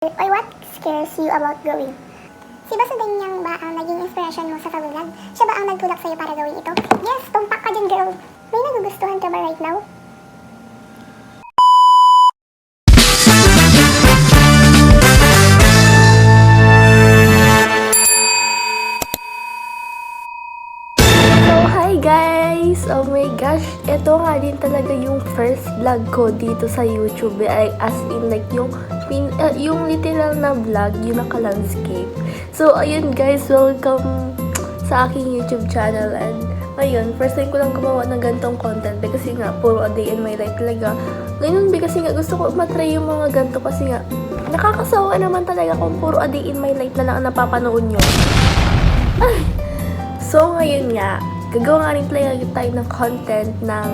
Or what scares you about growing? Si Basudanyang ba ang naging inspiration mo sa pag-vlog? Siya ba ang nagtulak sa'yo para gawin ito? Yes, tumpak ka dyan, girl! May nagugustuhan ka ba right now? So, hi guys! Oh my gosh, ito nga din talaga yung first vlog ko dito sa YouTube. As in like yung literal na vlog, yung naka-landscape. So, ayun guys, welcome sa aking YouTube channel. And ayun, first time ko lang gumawa ng gantong content kasi nga, puro a day in my life talaga. Ngayon, kasi nga gusto ko matry yung mga ganto kasi nga, nakakasawa naman talaga kung puro a day in my life na lang ang napapanood nyo. Ay! So, ngayon nga, gagawa nga rin talaga tayo ng content ng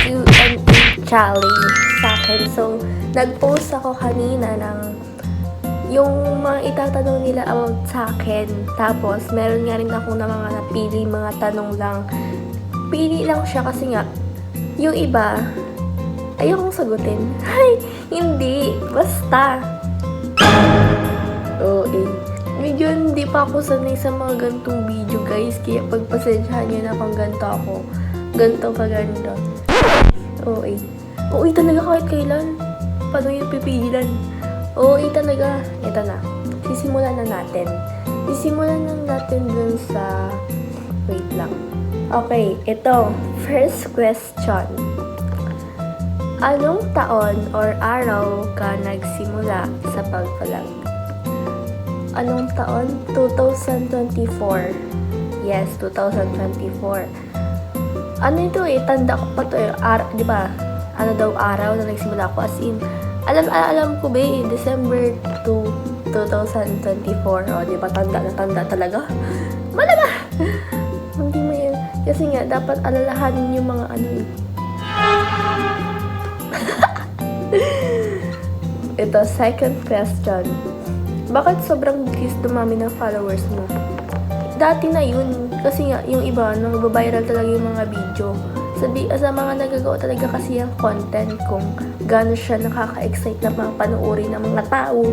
Q&A challenge sa akin. So, nag-post ako kanina ng yung mga itatanong nila about sa akin. Tapos, meron nga rin ako na mga napili, mga tanong lang. Pili lang siya kasi nga, yung iba, ayokong sagutin. Ay, hindi. Basta. Oo, medyo hindi pa ako sanay sa mga gantong video, guys. Kaya pagpasensyahan nyo na kung ganito ako. Ganito pa ganito. Oo, Oo, talaga kahit kailan. Paano yung pipigilan? Oo, talaga. Ito na. Sisimulan na natin. Sisimulan na natin dun sa... Wait lang. Okay, ito. First question. Anong taon or araw ka nagsimula sa pag-vlog? Anong taon? 2024. Yes, 2024. Ano ito Tanda ko pa to di ba? Ano daw araw na nagsimula ako? As in, alam ko ba December 2, 2024. O, di ba? Tanda na tanda talaga. Malaba! Hindi mo yan. Kasi nga, dapat alalahanin yung mga ano Ito, second question. Bakit sobrang bilis dumami ng followers mo? Dati na yun. Kasi nga, yung iba, nagbabiral talaga yung mga video. Sa mga nagagawa talaga kasi yung content kung gaano siya nakaka-excite na mga panuorin ng mga tao.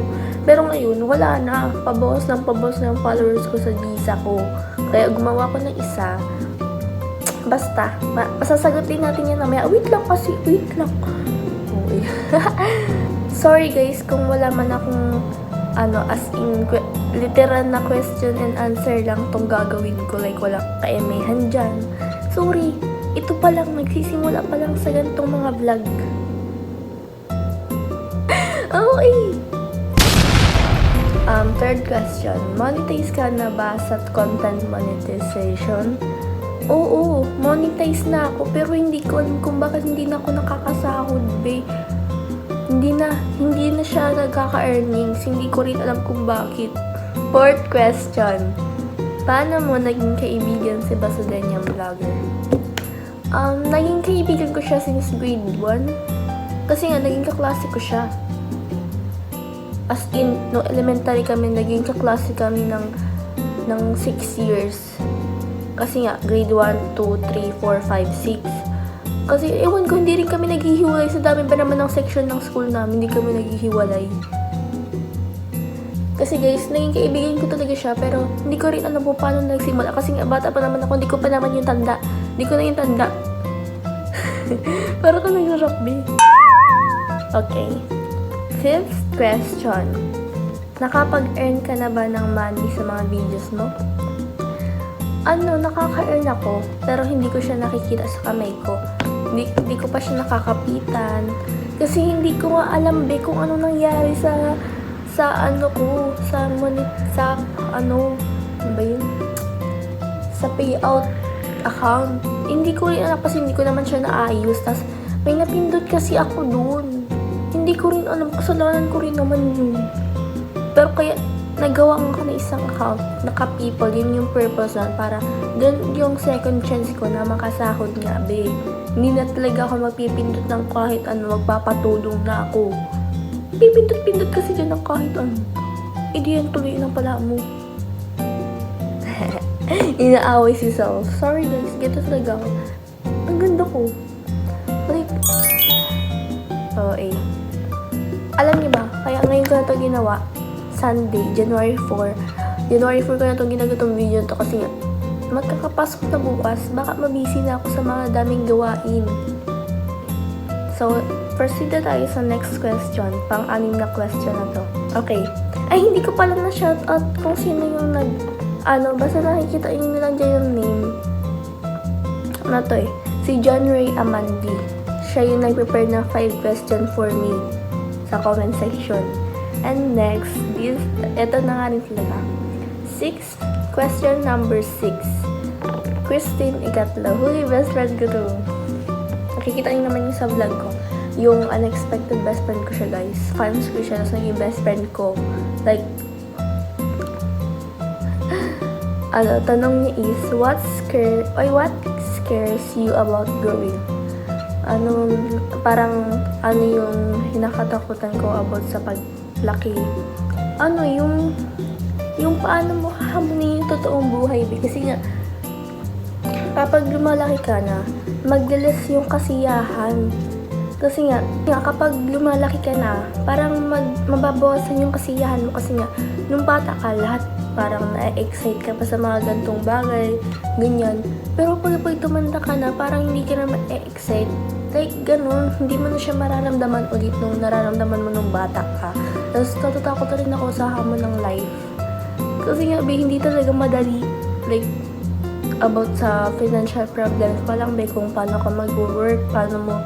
Pero ngayon, wala na. Pabawas ng followers ko sa gisa ko. Kaya gumawa ko ng isa. Basta, pasasagutin natin yan namaya. Wait lang. Okay. Sorry guys kung wala man akong as in, literal na question and answer lang tong gagawin ko. Like, walang kaemehan dyan. Sorry. Ito pa lang, nagsisimula pa lang sa ganitong mga vlog. Okay. Third question. Monetize ka na ba sa content monetization? Oo, monetize na ako. Pero hindi ko alam kung bakit hindi na ako nakakasahod, be. Hindi na siya nagkaka-earnings. Hindi ko rin alam kung bakit. Fourth question. Paano mo naging kaibigan si Basudanyang Vlogger? Naging kaibigan ko siya since grade 1. Kasi nga, naging kaklase ko siya. As in, no elementary kami, naging kaklase kami ng 6 years. Kasi nga, grade 1, 2, 3, 4, 5, 6. Kasi, ewan ko, hindi rin kami naghihiwalay. Sa dami pa naman ng section ng school namin, hindi kami naghihiwalay. Kasi guys, naging kaibigan ko talaga siya, pero hindi ko rin alam kung paano nagsimula. Kasi nga, bata pa naman ako, hindi ko pa naman yung tanda. Hindi ko na yung tanda. Parang ka nag-rock, be. Okay. Fifth question. Nakapag-earn ka na ba ng money sa mga videos mo? Nakaka-earn ako, pero hindi ko siya nakikita sa kamay ko. Hindi ko pa siya nakakapitan. Kasi hindi ko nga alam, be, kung ano nangyari sa payout account. Hindi ko rin alam kasi hindi ko naman siya naayos. Tas may napindot kasi ako doon. Hindi ko rin alam, kasalanan ko rin naman yun. Pero kaya nagawa ko na isang account, naka-people, yun yung purpose nun, para dun yung second chance ko na makasahod nga, be. Hindi na talaga ako magpipindot ng kahit ano, magpapatulong na ako. Pipindot-pindot kasi dyan ng kahit ano. Hindi yan tuloy ng pala mo. Inaaway si Sal. Sorry guys, gito talaga ako. Ang ganda ko. Like, alam niyo ba, Kaya ngayon ko na ito ginawa. Sunday, January 4. January 4 ko na itong ginagawang video to kasi nga, magkakapasok na bukas, baka mabisi na ako sa mga daming gawain. So, proceed na tayo sa next question. Pang-anim na question na to. Okay. Ay, hindi ko pala na shoutout kung sino yung basta nakikita yun na lang dyan yung name. Ano to eh? Si John Ray Amandi. Siya yung nag-prepare ng 5 question for me sa comment section. And next, ito na nga rin sila. 6, question number 6. Christine Igatlo. Huli, best friend ko to. Nakikita niyo naman yung sa vlog ko. Yung unexpected best friend ko siya, guys. Fans ko siya, tapos naging best friend ko. Like, tanong niya is, what scares you about growing? Parang yung hinakatakutan ko about sa paglaki? Yung paano mo hahamunin yung totoong buhay, kasi nga, kapag lumalaki ka na, magdalas yung kasiyahan. Kasi nga kapag lumalaki ka na, parang mababawasan yung kasiyahan mo kasi nga, nung bata ka, lahat parang na-excite ka pa sa mga gantong bagay, ganyan. Pero pag tumanda ka na, parang hindi ka na ma-excite. Like, ganun, hindi mo na siya mararamdaman ulit nung nararamdaman mo nung bata ka. Tapos, natatakot rin ako sa hamon ng life. Kasi nga, hindi talaga madali, like, about sa financial problems pa lang, kung paano ka mag-work, paano mo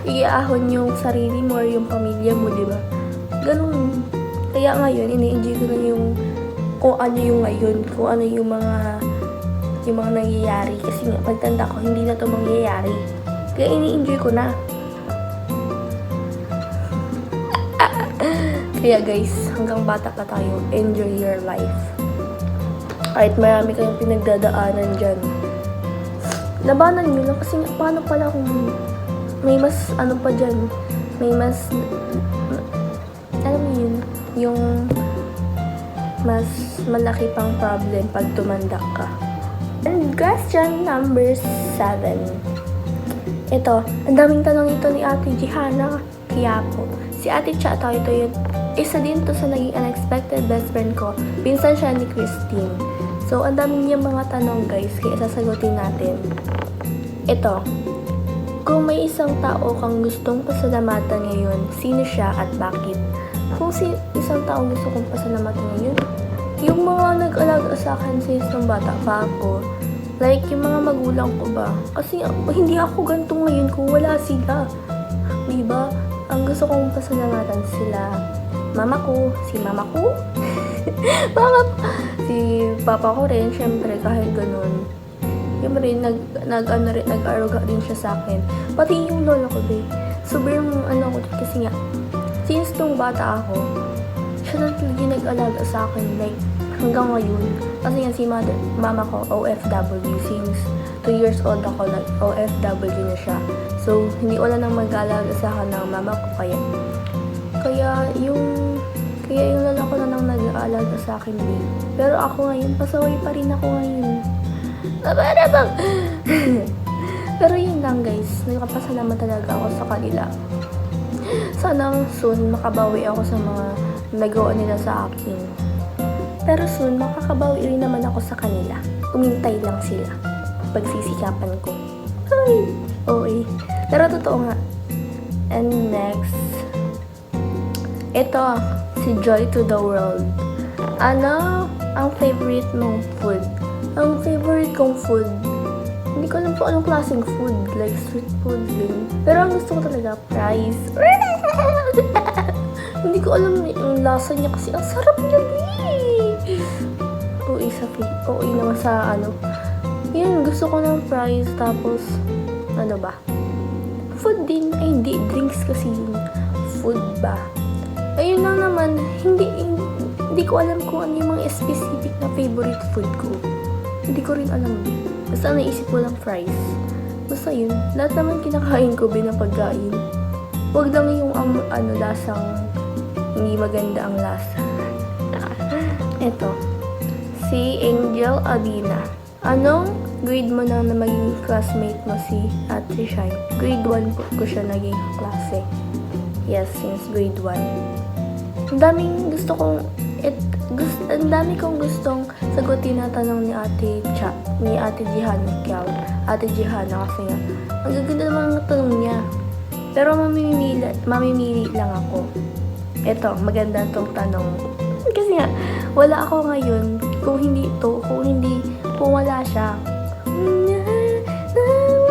iahon yung sarili mo or yung pamilya mo, di ba? Ganun. Kaya ngayon, ini-enjoy ko na yung kung ano yung ngayon, kung ano yung mga nangyayari. Kasi nga, pagtanda ko, hindi na to mangyayari. Kaya ini-enjoy ko na. Kaya guys, hanggang bata pa tayo, enjoy your life. Kahit marami kayong pinagdadaanan dyan, labanan nyo lang kasi paano pala kung may mas pa dyan, may mas alam mo yun, yung mas malaki pang problem pag tumanda ka. And question number 7. Ito, ang daming tanong ito ni Ate Jihana Quiapo. Si Ate Cha, ito yun. Isa din to sa naging unexpected best friend ko. Pinsan siya ni Christine. So, ang dami niyang mga tanong, guys, kaya sasagutin natin. Ito, kung may isang tao kang gustong pasalamatan ngayon, sino siya at bakit? Kung isang tao gusto kong pasalamatan ngayon, yung mga nag-alaga sa akin since nung bata pa ako, like, yung mga magulang ko ba? Kasi hindi ako ganito ngayon kung wala sila. Diba? Ang gusto kong pasalamatan sila, mama ko, si mama ko, si papa ko rin, syempre, kahit ganun. Yung rin, nag-aruga din siya sa akin. Pati yung lola ko, babe. Sobrang ko kasi nga, since nung bata ako, siya na talaga nag-alaga sa akin, like, hanggang ngayon. Kasi nga si mama ko, OFW, since 2 years old ako, OFW na siya. So, hindi wala nang mag-alaga sa akin ng mama ko, kaya yung lola ko na nang nag-aalaga sa akin, babe. Pero ako ngayon, pasaway pa rin ako ngayon. Pero yun lang, guys, nagpapasalamat talaga ako sa kanila. Sana soon makabawi ako sa mga nagawa nila sa akin. Pero soon makakabawi rin naman ako sa kanila. Umintay lang sila. Pagsisikapan ko. Ay, okay. Pero totoo nga. And next, ito, si Joy to the World. Ano ang favorite mong food? Ang favorite kong food, hindi ko alam po anong klaseng food, like street food din. Pero ang gusto ko talaga, fries. Hindi ko alam yung lasa niya kasi ang sarap niya. Oo, naman sa Yun, gusto ko ng fries, tapos, food din, ay hindi, drinks kasi yun. Food ba? Ayun lang naman, hindi ko alam kung ano yung mga specific na favorite food ko. Hindi ko rin alam. Basta naisip ko lang fries. Basta yun. Lahat naman kinakain ko binang pagkain. Huwag lang yung lasang hindi maganda ang lasa. Eto. Si Angel Adina. Anong grade mo nang maging classmate mo si Ate Shine? Grade 1 po ko siya naging klase. Yes, since grade 1. Ang daming gusto kong ang dami kong gustong sagutin na tanong ni Ate Jihana Kiao. Ate Jihana kasi nga, ang gaganda naman ng tanong niya. Pero mamimili lang ako. Eto, maganda tong tanong. Kasi nga, wala ako ngayon kung wala siya.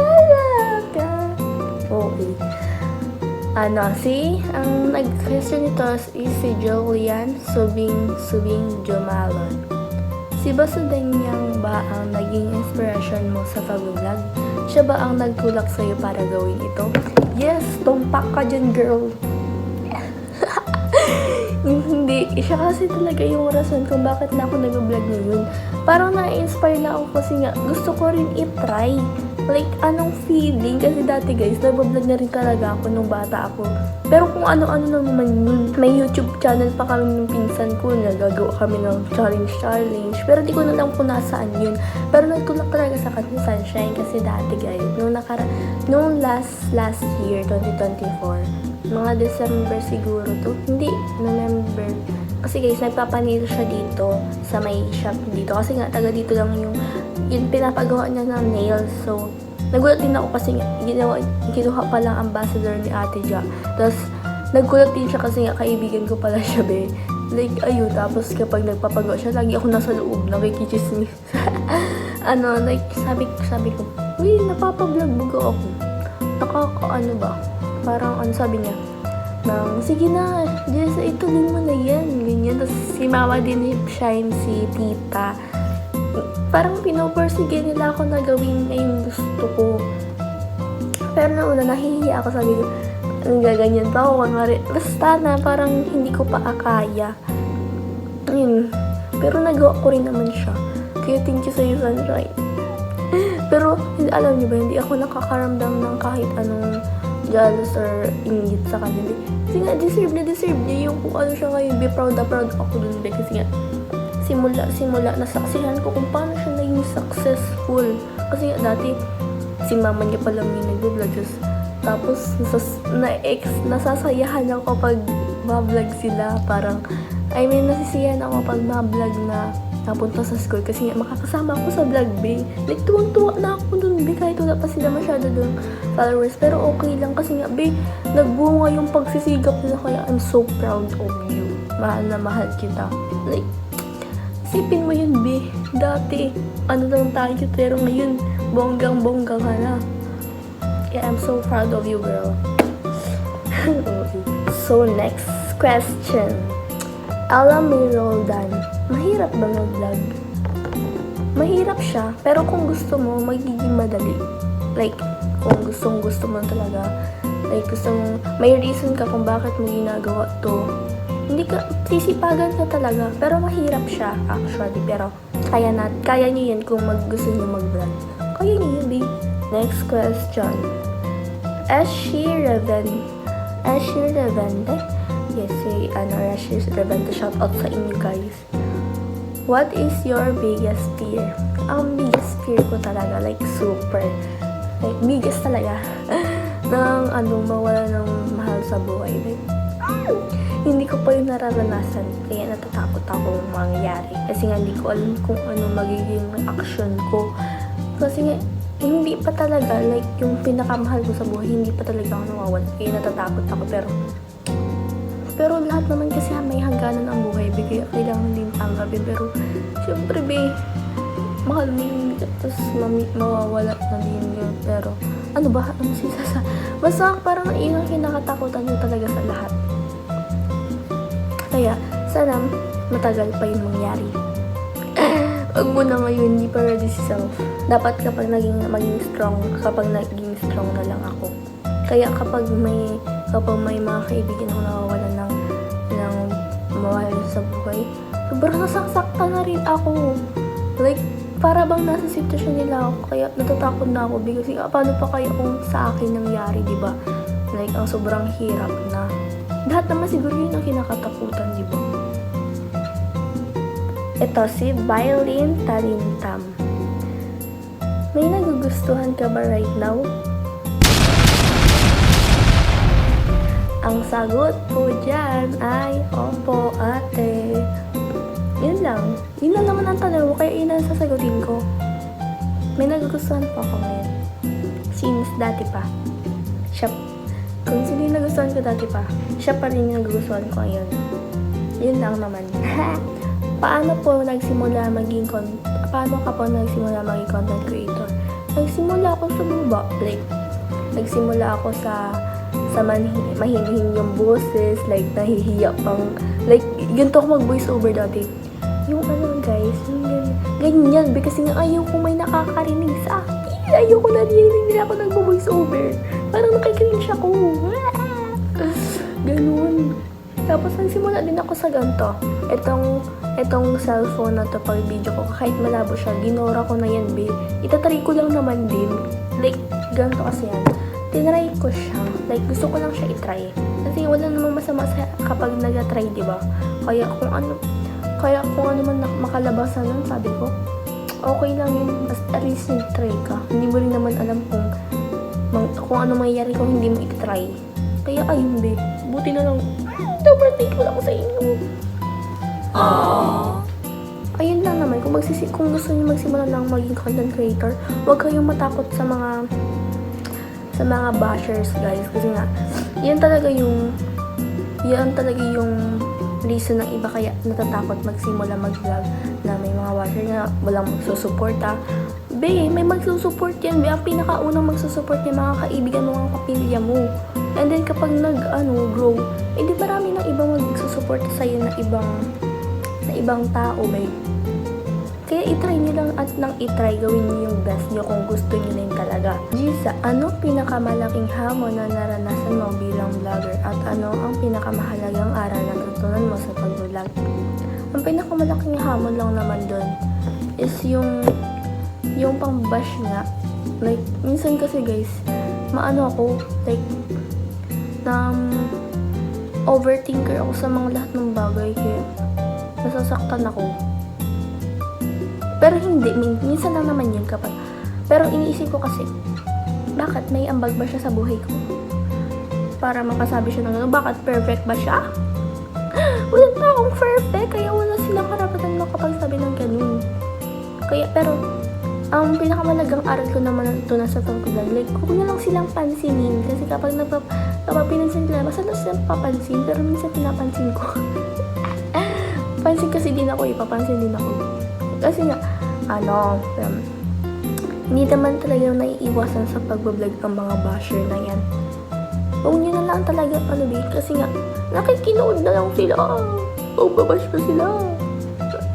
Wala ka. Okay. Ang nag-question nito is si Julian Subing Jumalon. Si Basudanyang ba ang naging inspiration mo sa pag-vlog? Siya ba ang nagtulak sa'yo para gawin ito? Yes, tumpak ka dyan, girl. Hindi, siya kasi talaga yung rason kung bakit na ako nag-vlog ngayon. Parang na-inspire na ako kasi nga gusto ko rin i-try. Like, anong feeling? Kasi dati guys, nag-vlog na rin talaga ako nung bata ako. Pero kung ano-ano naman yun, may YouTube channel pa kami ng pinsan ko, nagagawa kami ng challenge. Pero di ko na lang kung nasaan yun. Pero nagtulak talaga sa kanya Sunshine kasi dati guys, nung last year, 2024, mga December siguro to. Hindi, November. Kasi guys, nagpapanail siya dito sa may shop dito. Kasi nga, taga dito lang yung pinapagawa niya ng nails. So, nagulat din ako kasi nga, kinuha pa lang ambassador ni Ate Ja. Tapos, nagulat din siya kasi nga, kaibigan ko pala siya, be. Like, ayun, tapos kapag nagpapagawa siya, lagi ako nasa loob, nakikichismis. Sabi ko, uy, napapablog baga ako. Nakakaano ba? Parang, sabi niya, sige na, Jess, ituloy mo na yan, ganyan. Tapos, si mama din shine si tita. Parang pinopersige nila ako na gawin na yung gusto ko. Pero nauna, nahihiya ako, sabi ko, ang gaganyan pa ako, basta na, parang hindi ko pa akaya. Ayun. Pero nagawa ko rin naman siya. Kaya thank you sa'yo, Sunshine. Pero, alam niyo ba, hindi ako nakakaramdam ng kahit anong jealous or inggit sa kanya. Kasi nga, deserve niya yung kung ano siya ngayon. Be proud na proud ako dun. Kasi nga, simula nasaksihan ko kung paano siya naging successful. Kasi nga, dati, si mama niya palang yung nag-vlog. Tapos, nasasayahan ako pag ma-vlog sila. Parang, nasisiyahan ako pag ma-vlog na napunta sa school. Kasi nga, makakasama ako sa vlog, be. Like, tuwang-tuwa na ako dun, be. Kahit wala pa sila masyado dun followers. Pero okay lang kasi nga, be, nagbunga yung pagsisigap nila. Kaya, I'm so proud of you. Mahal na mahal kita. Like, isipin mo yun, be. Dati, lang tayo, pero ngayon, bonggang-bongga ka na. Yeah, I'm so proud of you, girl. Okay. So, next question. Alam May Roldan, mahirap ba mag-vlog? Mahirap siya, pero kung gusto mo, magiging madali. Like, kung gusto mo talaga, like, may reason ka kung bakit mo ginagawa to. Hindi ka, sisipagan ka talaga, pero mahirap siya, actually. Pero, kaya niyo yan kung gusto niyo mag-vlog. Kaya niyo yun, babe. Next question. Ashi Revende? Yes, si Ashi Revende. Shout out sa inyo, guys. What is your biggest fear? Ang biggest fear ko talaga, like, super. Like, biggest talaga. Nang, mawala ng mahal sa buhay. Like, hindi ko pa yung nararanasan. Kaya natatakot ako mangyayari. Kasi nga, hindi ko alam kung ano magiging action ko. Kasi nga, hindi pa talaga, like, yung pinakamahal ko sa buhay, hindi pa talaga ako nawawala. Kaya natatakot ako, pero lahat naman kasi may hangganan ang buhay, kaya kailangan din tanggapin. Pero, syempre, mahal mo yung tapos mawawala na din yun. Pero, basta parang yun ang kinakatakutan nyo talaga sa lahat. Kaya, sana matagal pa yung mangyari. Wag mo na ngayon, hindi pa ready si self. Dapat kapag naging strong na lang ako. Kaya kapag may mga kaibigan ako nawawalan ng mawala sa buhay, sobrang nasasaktan na rin ako. Like, para bang nasa sitwasyon nila ako, kaya natatakot na ako. Kasi paano pa kaya kung sa akin nangyari, diba? Like, ang sobrang hirap na. Lahat naman siguro yun ang kinakatakutan, diba? Ito si Violin Talintam. May nagugustuhan ka ba right now? Ang sagot po dyan ay, opo, ate. Yun lang. Yun lang naman ang tanong mo, kaya yun ang sasagutin ko. May nagugustuhan po ako ngayon. Since dati pa. Siya, kung sino yung nagustuhan ko dati pa, siya pa rin yung nagugustuhan ko ngayon. Yun lang naman. Paano ka po nagsimula maging content creator? Nagsimula ako sa baba. Like, nagsimula ako sa mahinihin yung boses, like, nahihiya pang, like, ganito ako mag-voice over dati. Yung guys, yung ganyan, kasi nga ayaw ko may nakakarinig sa akin. Ayaw ko narinig nila ako nag-voice over. Parang nakikinig ako. Ganun. Tapos nagsimula din ako sa ganito. Itong cellphone na to pag video ko, kahit malabo siya, ginora ko na yan, babe. Itatry ko lang naman din. Like, ganito kasi yan. Tinry ko siya. Like, gusto ko lang siya itry. Kasi wala namang masama kapag nag-try, diba? Kaya kung ano man makalabasan nun, sabi ko, okay lang yun. Basta at least nag-try ka. Hindi mo rin naman alam kung ano mangyayari kung hindi mo itry. Kaya ayun, be. Buti na lang. Sobrang thankful ako sa inyo. Ayun lang naman. Kung gusto niyo magsimula lang maging content creator, huwag kayong matakot sa mga bashers, guys. Kasi nga, yan talaga yung reason ng iba kaya natatakot magsimula mag-vlog na may mga basher na walang magsusuporta. Be, may magsusupport yan. Be, ang pinakaunang magsusupport yan, mga kaibigan mo, mga kapilya mo. And then, kapag grow, hindi marami ng ibang magsusupport sa'yo na ibang tao, be. Kaya itry nyo lang at nang itry, gawin nyo yung best nyo kung gusto nyo na yun talaga. Gisa, ano pinakamalaking hamon na naranasan mo bilang vlogger at ano ang pinakamahalagang aral na natutunan mo sa pag-vlog? Ang pinakamalaking hamon lang naman doon is yung pang-bash nga. Like, minsan kasi guys, ako, like, overthinker ako sa mga lahat ng bagay kaya nasasaktan ako. Pero hindi, minsan lang naman yun kapag. Pero iniisip ko kasi, bakit may ambag ba siya sa buhay ko? Para makasabi siya ng gano'n, bakit perfect ba siya? Wala na akong perfect, kaya wala silang karapatan makapagsabi ng gano'n. Kaya, pero, ang pinakamalagang aral ko naman ito na sa pag-vlog, like, huwag na lang silang pansinin. Kasi kapag pinansin nila, basta na silang papansin, pero minsan pinapansin ko. Pansin kasi din ako, ipapansin din ako. Kasi nga, hindi naman talaga naiiwasan sa pag-vlog ang mga basher na yan. Huwag nyo na lang talaga, kasi nga, nakikinood na lang sila. Babash pa sila.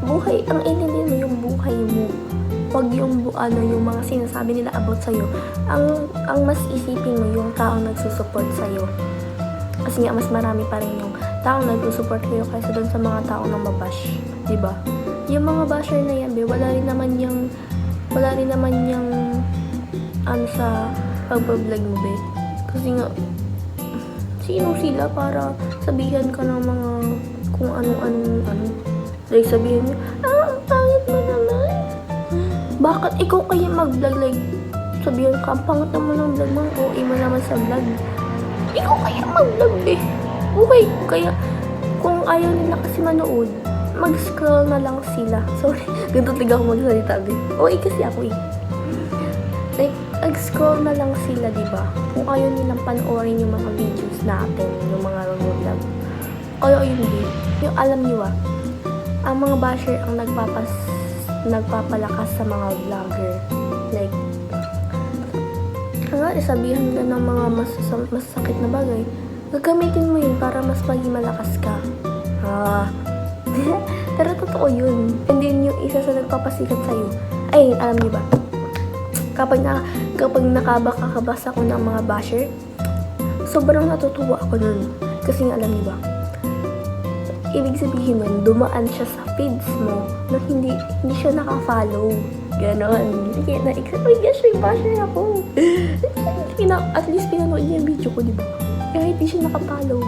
Buhay, ang inilin mo yung buhay mo. Huwag yung mga sinasabi nila about sa'yo. Ang mas isipin mo yung taong nagsusupport sa'yo. Kasi nga, mas marami pa rin yung taong nagsusupport kayo kaysa doon sa mga taong nang mabash. Diba? Yung mga basher na yan, wala rin naman yung sa pag-vlog mo, be. Kasi nga, sino sila para sabihan ka ng mga kung ano. Like, sabihin nyo, ang pangit mo naman. Bakit ikaw kaya mag-vlog? Like, sabihin ka, ang pangit naman ng vlog mo, OA mo naman sa vlog. Ikaw kaya mag-vlog, be. Okay, kaya, kung ayaw nila kasi manood, mag-scroll na lang sila. Sorry, ganito talaga ako magsalita, be. OA kasi ako, eh. Like, mag-scroll na lang sila, diba? Kung ayaw nilang panoorin yung mga videos natin, yung mga vlog. Kaya yun, be. Yung alam niyo, ang mga basher ang nagpapalakas sa mga vlogger. Like, sabihan nila ng mga masasakit na bagay. Gagamitin mo yun para mas maging malakas ka. Pero totoo yun. And then yung isa sa nagpapasikat sa'yo. Ay, alam niyo ba? Kapag nakabasa ko ng mga basher, sobrang natutuwa ako nun. Kasi nga, alam niyo ba? Ibig sabihin nun, dumaan siya sa feeds mo na hindi siya naka-follow. Ganon. Kaya na-excited, oh my gosh, may basher ako. At least pinanood niya yung video ko, diba? Kahit hindi siya naka-follow.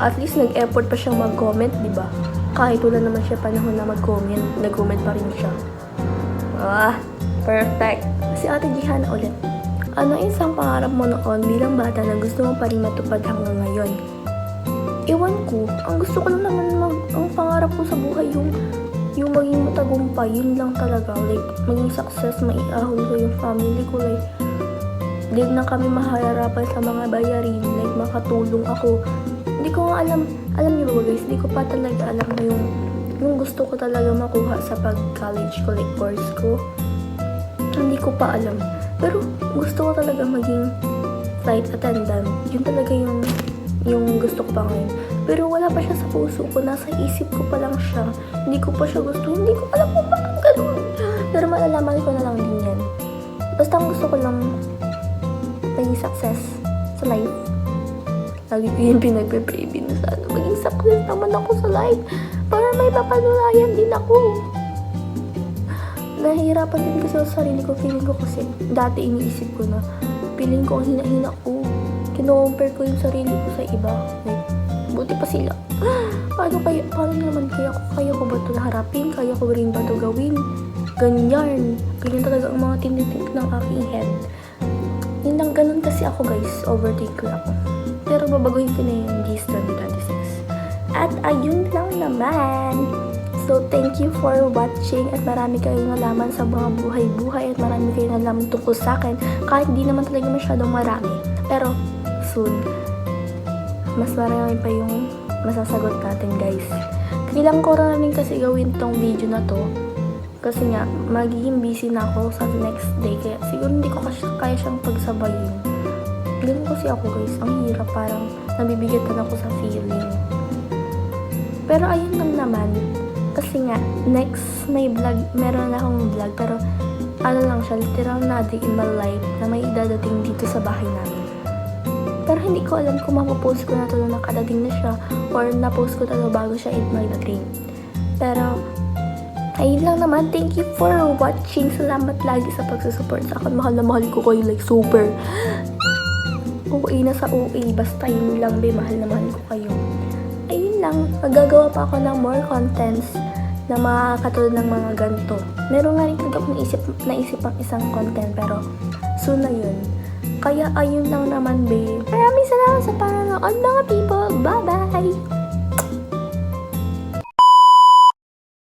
At least nag-effort pa siyang mag-comment, diba? Kahit wala naman siya panahon na mag-comment, nag-comment pa rin siya. Perfect. Si Ate Jihan ulit. ano isang pangarap mo noon bilang bata na gusto mo pa rin matupad hanggang ngayon? Ewan ko, ang gusto ko lang naman ang pangarap ko sa buhay yung maging matagumpay, yun lang talaga. Like, maging success, maiahon ko yung family ko. Like, di na kami mahahirapan sa mga bayarin. Like, makatulong ako. Hindi ko nga alam niyo ba guys, hindi ko pa talaga alam na yung gusto ko talaga makuha sa pag-college ko, like course ko. Hindi ko pa alam. Pero gusto ko talaga maging flight attendant. Yun talaga yung gusto ko pa ngayon. Pero wala pa siya sa puso ko. Nasa isip ko pa lang siya. Hindi ko pa siya gusto. Hindi ko alam kung bakit ganun. Pero malalaman ko na lang din yan. Basta ang gusto ko lang maging success sa life. Lagi ko yung pinagpe-baby na sana maging success naman ako sa life. Para may papanulayan din ako. Nahihirapan din kasi sa sarili ko. Feeling ko kasi dati iniisip ko na feeling ko ang hina-hina ko. Kino-compare ko yung sarili ko sa iba. Like, buti pa sila. Paano naman kaya ko ba ito harapin? Kaya ko rin ba ito gawin? Ganyan talaga ang mga tinitik ng aking head. Yun lang, ganun kasi ako guys. Overthinker ako. Pero babaguhin ko na yung this 2026. At ayun lang naman. So, thank you for watching at marami kayong nalaman sa mga buhay-buhay at marami kayong nalaman tungkol sa akin kahit di naman talaga masyadong marami. Pero, soon, mas marami pa yung masasagot natin guys. Kailangan ko rin kasi gawin tong video na to kasi nga, magiging busy na ako sa next day kaya siguro hindi ko kaya siyang pagsabayin. Ganun kasi ako guys, ang hirap, parang nabibigatan ako sa feeling. Pero ayun lang naman. Kasi nga, next may vlog, meron na akong vlog, pero ano lang siya, literal na day in my life na may dadating dito sa bahay namin. Pero hindi ko alam kung mapopost ko na ito na nakadating na siya or na-post ko ito bago siya magdating. Pero, ayun lang naman. Thank you for watching. Salamat lagi sa pagsusupport sa akin. Mahal na mahal ko kayo, like super. OA na sa OA, basta yun lang be, mahal na mahal ko kayo. Ayun lang, magagawa pa ako ng more contents na makakatulad ng mga ganito. Meron nga rin talaga akong naisip ang isang content, pero soon na yun. Kaya ayun lang naman be. Maraming salamat sa panonood mga people. Bye bye!